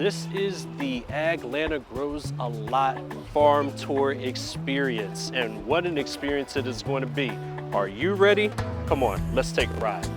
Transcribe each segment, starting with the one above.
This is the AgLanta Grows a Lot farm tour experience, and what an experience it is going to be. Are you ready? Come on, let's take a ride.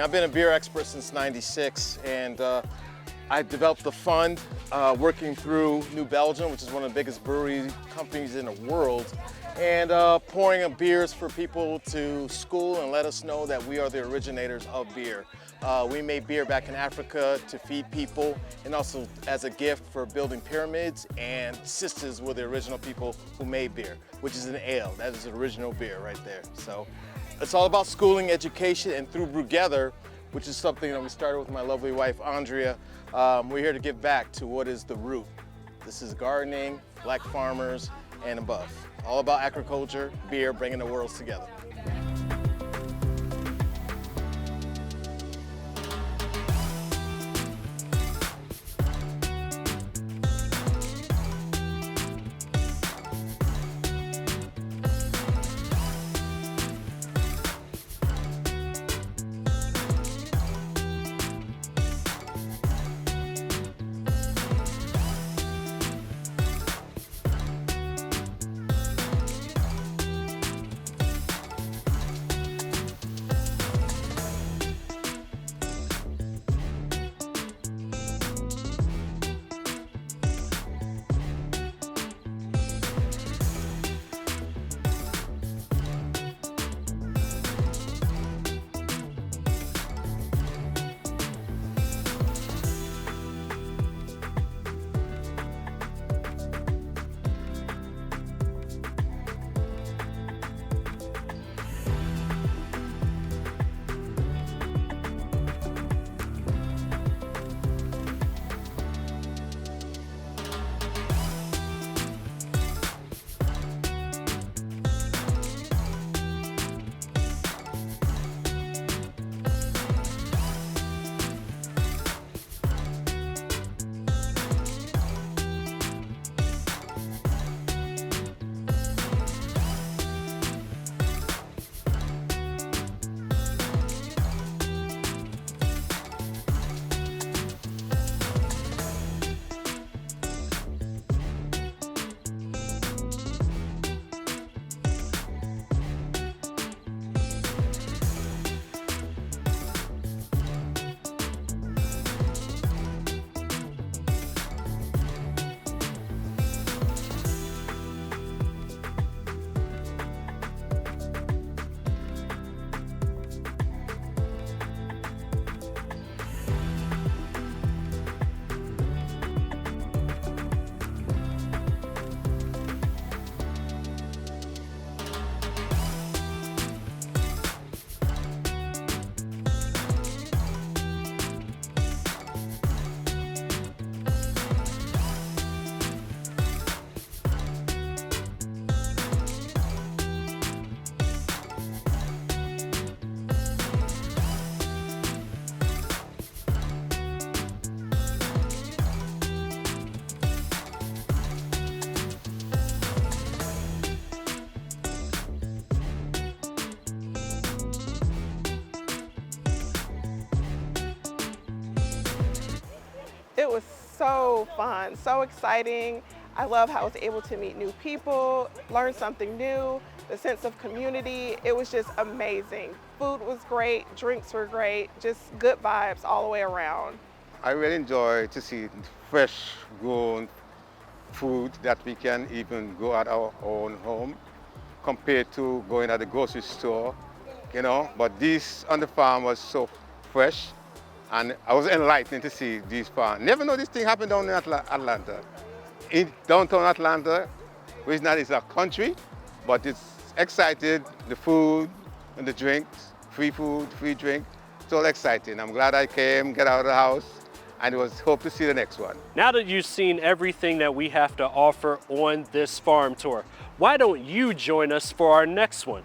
I've been a beer expert since '96, and I developed the fund working through New Belgium, which is one of the biggest brewery companies in the world, and pouring beers for people to school and let us know that we are the originators of beer. We made beer back in Africa to feed people, and also as a gift for building pyramids, and sisters were the original people who made beer, which is an ale. That is the original beer right there. So it's all about schooling, education, and through Brewgether, which is something that we started with my lovely wife, Andrea. We're here to give back to what is the root. This is gardening, black farmers, and above. All about agriculture, beer, bringing the worlds together. so fun, so exciting. I love how I was able to meet new people, learn something new, the sense of community. It was just amazing. Food was great, drinks were great, just good vibes all the way around. I really enjoy to see fresh grown food that we can even grow at our own home compared to going at the grocery store, you know. But this on the farm was so fresh, and I was enlightened to see these farms. Never know this thing happened down in Atlanta. In downtown Atlanta, which not is a country, but it's excited, the food and the drinks, free food, free drink. It's all exciting. I'm glad I came, get out of the house, and hope to see the next one. Now that you've seen everything that we have to offer on this farm tour, why don't you join us for our next one?